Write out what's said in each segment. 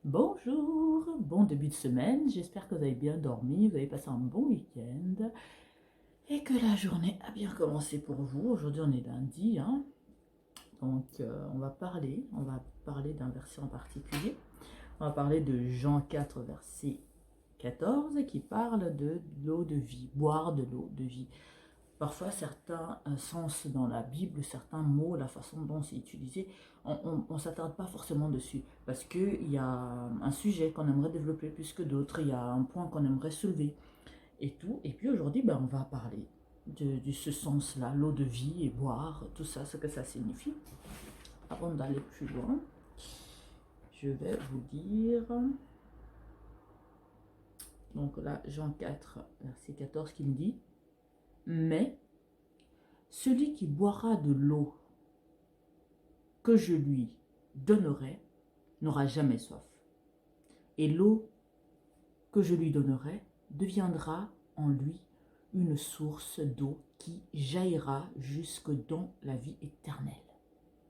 Bonjour, bon début de semaine, j'espère que vous avez bien dormi, vous avez passé un bon week-end et que la journée a bien commencé pour vous. Aujourd'hui on est lundi, hein. Donc on va parler d'un verset en particulier. On va parler de Jean 4, verset 14 qui parle de l'eau de vie, boire de l'eau de vie. Parfois, certains sens dans la Bible, certains mots, la façon dont c'est utilisé, on ne s'attarde pas forcément dessus. Parce qu'il y a un sujet qu'on aimerait développer plus que d'autres, il y a un point qu'on aimerait soulever et tout. Et puis aujourd'hui, on va parler de ce sens-là, l'eau de vie et boire, tout ça, ce que ça signifie. Avant d'aller plus loin, je vais vous dire, donc là, Jean 4, verset 14 qui me dit, mais celui qui boira de l'eau que je lui donnerai n'aura jamais soif. Et l'eau que je lui donnerai deviendra en lui une source d'eau qui jaillira jusque dans la vie éternelle.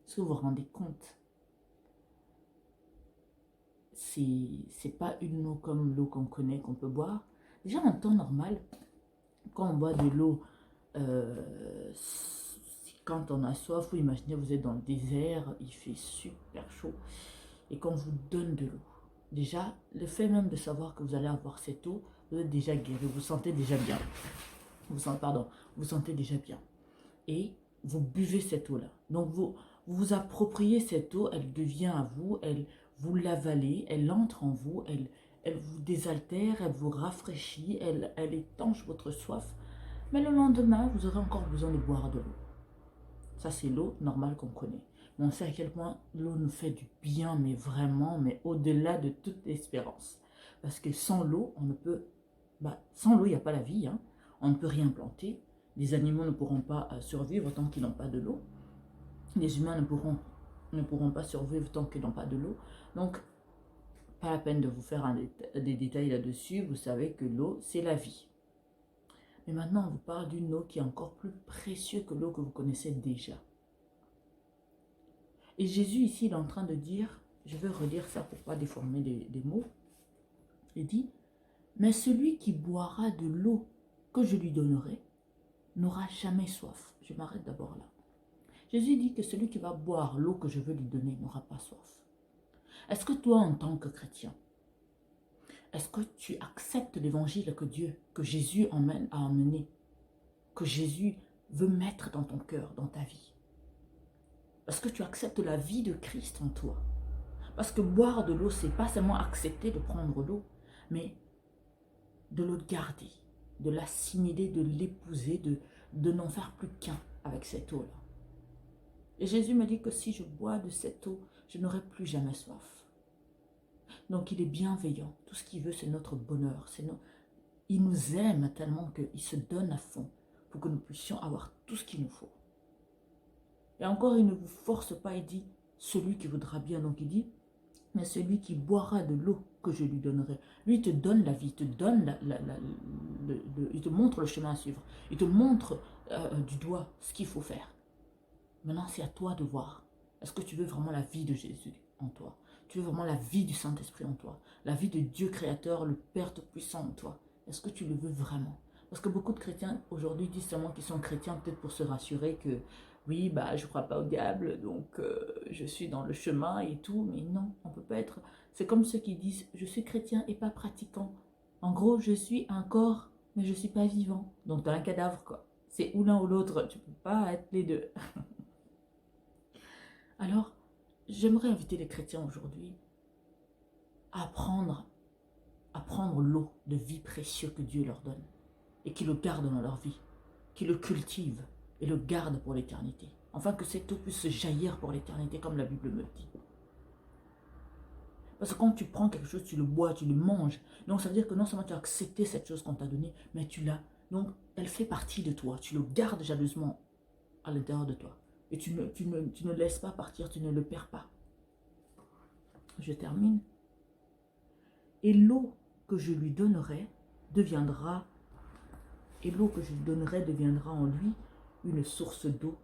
Est-ce que vous vous rendez compte? C'est pas une eau comme l'eau qu'on connaît, qu'on peut boire. Déjà en temps normal, quand on boit de l'eau, quand on a soif, vous imaginez vous êtes dans le désert, il fait super chaud, et qu'on vous donne de l'eau. Déjà, le fait même de savoir que vous allez avoir cette eau, vous êtes déjà guéri, vous sentez déjà bien. Vous sentez déjà bien. Et vous buvez cette eau-là. Donc vous appropriez cette eau, elle devient à vous, vous l'avalez, elle entre en vous, elle vous désaltère, elle vous rafraîchit, elle étanche votre soif. Mais le lendemain, vous aurez encore besoin de boire de l'eau. Ça, c'est l'eau normale qu'on connaît. Mais on sait à quel point l'eau nous fait du bien, mais vraiment, mais au-delà de toute espérance. Parce que sans l'eau, on ne peut... sans l'eau, il n'y a pas la vie, hein. On ne peut rien planter. Les animaux ne pourront pas survivre tant qu'ils n'ont pas de l'eau. Les humains ne pourront pas survivre tant qu'ils n'ont pas de l'eau. Donc, pas la peine de vous faire des détails là-dessus. Vous savez que l'eau, c'est la vie. Mais maintenant, on vous parle d'une eau qui est encore plus précieuse que l'eau que vous connaissez déjà. Et Jésus ici, il est en train de dire, je vais relire ça pour ne pas déformer des mots, il dit, mais celui qui boira de l'eau que je lui donnerai n'aura jamais soif. Je m'arrête d'abord là. Jésus dit que celui qui va boire l'eau que je veux lui donner n'aura pas soif. Est-ce que toi, en tant que chrétien, est-ce que tu acceptes l'évangile que Jésus a amené, que Jésus veut mettre dans ton cœur, dans ta vie? Est-ce que tu acceptes la vie de Christ en toi? Parce que boire de l'eau, c'est pas seulement accepter de prendre l'eau, mais de le garder, de l'assimiler, de l'épouser, de n'en faire plus qu'un avec cette eau-là. Et Jésus me dit que si je bois de cette eau, je n'aurai plus jamais soif. Donc il est bienveillant. Tout ce qu'il veut, c'est notre bonheur. Il nous aime tellement qu'il se donne à fond pour que nous puissions avoir tout ce qu'il nous faut. Et encore, il ne vous force pas, il dit, celui qui voudra bien. Donc il dit, mais celui qui boira de l'eau que je lui donnerai, lui il te donne la vie, il te donne il te montre le chemin à suivre, il te montre du doigt ce qu'il faut faire. Maintenant, c'est à toi de voir. Est-ce que tu veux vraiment la vie de Jésus en toi? Tu veux vraiment la vie du Saint-Esprit en toi? La vie de Dieu créateur, le Père Tout-Puissant en toi? Est-ce que tu le veux vraiment? Parce que beaucoup de chrétiens aujourd'hui disent seulement qu'ils sont chrétiens peut-être pour se rassurer que oui, je ne crois pas au diable, donc je suis dans le chemin et tout. Mais non, on ne peut pas être... C'est comme ceux qui disent je suis chrétien et pas pratiquant. En gros, je suis un corps, mais je ne suis pas vivant. Donc tu as un cadavre, quoi. C'est ou l'un ou l'autre, tu ne peux pas être les deux. Alors, j'aimerais inviter les chrétiens aujourd'hui à prendre l'eau de vie précieuse que Dieu leur donne et qu'ils le gardent dans leur vie, qu'ils le cultivent et le gardent pour l'éternité. Afin que cette eau puisse se jaillir pour l'éternité comme la Bible me le dit. Parce que quand tu prends quelque chose, tu le bois, tu le manges. Donc ça veut dire que non seulement tu as accepté cette chose qu'on t'a donnée, mais tu l'as. Donc elle fait partie de toi. Tu le gardes jalousement à l'intérieur de toi. Et tu ne laisses pas partir, tu ne le perds pas. Je termine. Et l'eau que je lui donnerai deviendra, en lui une source d'eau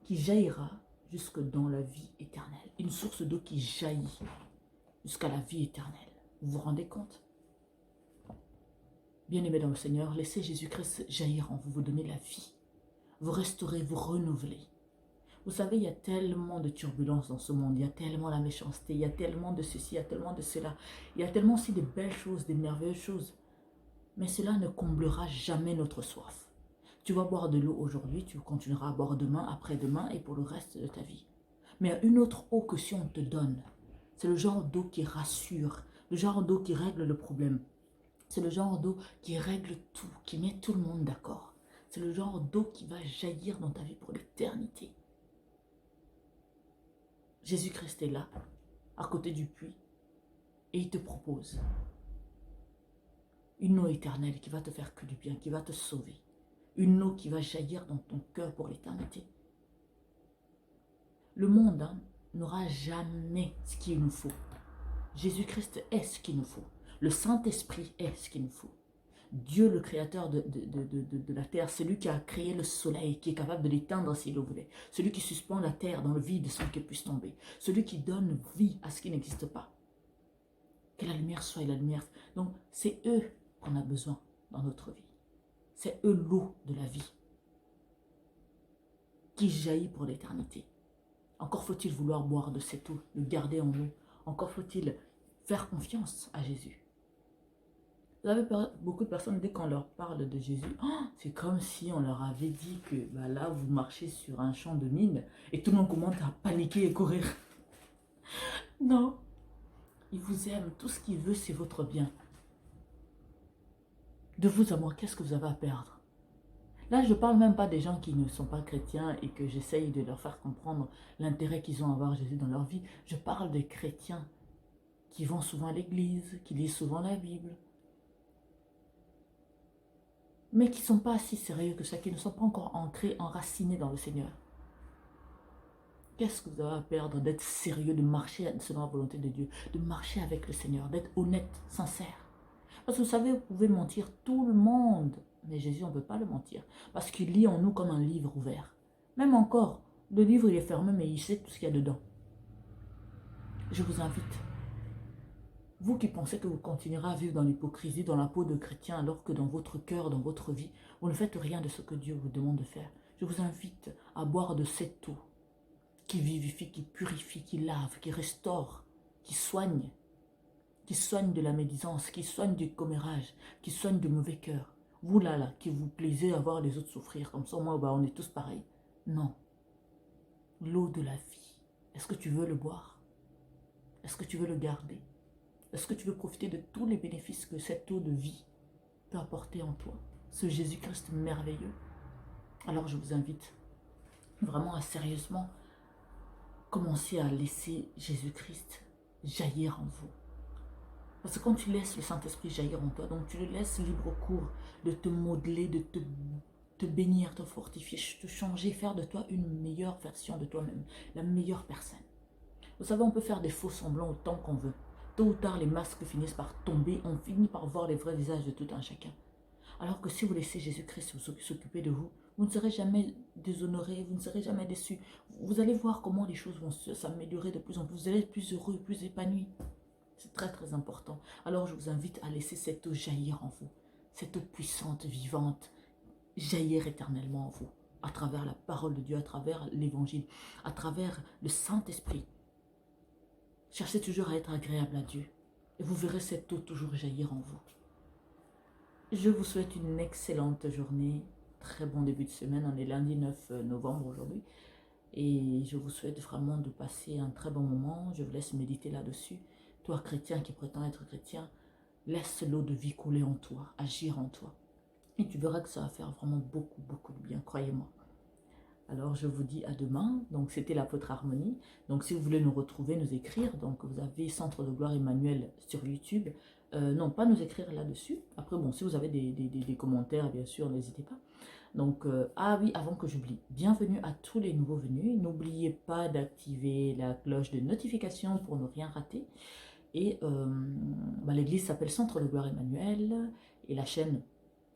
qui jaillira jusque dans la vie éternelle. Une source d'eau qui jaillit jusqu'à la vie éternelle. Vous vous rendez compte? Bien-aimés dans le Seigneur, laissez Jésus-Christ jaillir en vous, vous donner la vie. Vous restaurez, vous renouvelez. Vous savez, il y a tellement de turbulences dans ce monde, il y a tellement la méchanceté, il y a tellement de ceci, il y a tellement de cela. Il y a tellement aussi de belles choses, de merveilleuses choses. Mais cela ne comblera jamais notre soif. Tu vas boire de l'eau aujourd'hui, tu continueras à boire demain, après-demain et pour le reste de ta vie. Mais il y a une autre eau que si on te donne, c'est le genre d'eau qui rassure, le genre d'eau qui règle le problème. C'est le genre d'eau qui règle tout, qui met tout le monde d'accord. C'est le genre d'eau qui va jaillir dans ta vie pour l'éternité. Jésus-Christ est là, à côté du puits, et il te propose une eau éternelle qui va te faire que du bien, qui va te sauver. Une eau qui va jaillir dans ton cœur pour l'éternité. Le monde n'aura jamais ce qu'il nous faut. Jésus-Christ est ce qu'il nous faut. Le Saint-Esprit est ce qu'il nous faut. Dieu, le créateur de la terre, c'est lui qui a créé le soleil, qui est capable de l'éteindre s'il le voulait. Celui qui suspend la terre dans le vide sans qu'elle puisse tomber. Celui qui donne vie à ce qui n'existe pas. Que la lumière soit la lumière. Donc, c'est eux qu'on a besoin dans notre vie. C'est eux l'eau de la vie qui jaillit pour l'éternité. Encore faut-il vouloir boire de cette eau, le garder en nous. Encore faut-il faire confiance à Jésus. Vous avez beaucoup de personnes, dès qu'on leur parle de Jésus, oh, c'est comme si on leur avait dit que là, vous marchez sur un champ de mine et tout le monde commence à paniquer et courir. Non, il vous aime, tout ce qu'il veut, c'est votre bien. De vous à moi, qu'est-ce que vous avez à perdre? Là, je ne parle même pas des gens qui ne sont pas chrétiens et que j'essaye de leur faire comprendre l'intérêt qu'ils ont à avoir Jésus dans leur vie. Je parle des chrétiens qui vont souvent à l'église, qui lisent souvent la Bible, mais qui ne sont pas si sérieux que ça, qui ne sont pas encore ancrés, enracinés dans le Seigneur. Qu'est-ce que vous avez à perdre d'être sérieux, de marcher selon la volonté de Dieu, de marcher avec le Seigneur, d'être honnête, sincère? Parce que vous savez, vous pouvez mentir tout le monde, mais Jésus, on ne peut pas le mentir, parce qu'il lit en nous comme un livre ouvert. Même encore, le livre il est fermé, mais il sait tout ce qu'il y a dedans. Je vous invite, vous qui pensez que vous continuerez à vivre dans l'hypocrisie, dans la peau de chrétien, alors que dans votre cœur, dans votre vie, vous ne faites rien de ce que Dieu vous demande de faire. Je vous invite à boire de cette eau qui vivifie, qui purifie, qui lave, qui restaure, qui soigne de la médisance, qui soigne du commérage, qui soigne du mauvais cœur. Vous là, qui vous plaisez à voir les autres souffrir, comme ça, moi, on est tous pareils. Non. L'eau de la vie. Est-ce que tu veux le boire? Est-ce que tu veux le garder? Est-ce que tu veux profiter de tous les bénéfices que cette eau de vie peut apporter en toi? Ce Jésus-Christ merveilleux. Alors je vous invite vraiment à sérieusement commencer à laisser Jésus-Christ jaillir en vous. Parce que quand tu laisses le Saint-Esprit jaillir en toi, donc tu le laisses libre cours de te modeler, de te bénir, te fortifier, te changer, faire de toi une meilleure version de toi-même, la meilleure personne. Vous savez, on peut faire des faux semblants autant qu'on veut. Tôt ou tard, les masques finissent par tomber, on finit par voir les vrais visages de tout un chacun. Alors que si vous laissez Jésus-Christ s'occuper de vous, vous ne serez jamais déshonoré, vous ne serez jamais déçu. Vous allez voir comment les choses vont s'améliorer de plus en plus. Vous allez être plus heureux, plus épanoui. C'est très très important. Alors je vous invite à laisser cette eau jaillir en vous. Cette eau puissante, vivante, jaillir éternellement en vous. À travers la parole de Dieu, à travers l'évangile, à travers le Saint-Esprit. Cherchez toujours à être agréable à Dieu. Et vous verrez cette eau toujours jaillir en vous. Je vous souhaite une excellente journée. Très bon début de semaine. On est lundi 9 novembre aujourd'hui. Et je vous souhaite vraiment de passer un très bon moment. Je vous laisse méditer là-dessus. Toi, chrétien qui prétend être chrétien, laisse l'eau de vie couler en toi, agir en toi. Et tu verras que ça va faire vraiment beaucoup, beaucoup de bien, croyez-moi. Alors, je vous dis à demain. Donc, c'était l'apôtre Harmonie. Donc, si vous voulez nous retrouver, nous écrire, donc vous avez Centre de Gloire Emmanuel sur YouTube. Non, pas nous écrire là-dessus. Après, bon, si vous avez des commentaires, bien sûr, n'hésitez pas. Donc, ah oui, avant que j'oublie, bienvenue à tous les nouveaux venus. N'oubliez pas d'activer la cloche de notification pour ne rien rater. Et l'église s'appelle Centre de Gloire Emmanuel. Et la chaîne,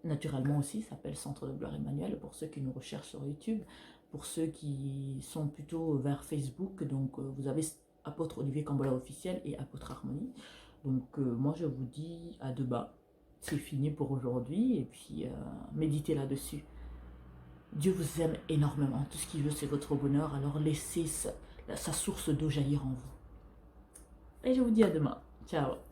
naturellement aussi, s'appelle Centre de Gloire Emmanuel pour ceux qui nous recherchent sur YouTube. Pour ceux qui sont plutôt vers Facebook, donc vous avez apôtre Olivier Cambola officiel et apôtre Harmonie. Donc moi je vous dis à demain. C'est fini pour aujourd'hui et puis méditez là-dessus. Dieu vous aime énormément. Tout ce qu'il veut, c'est votre bonheur. Alors laissez sa source d'eau jaillir en vous. Et je vous dis à demain. Ciao.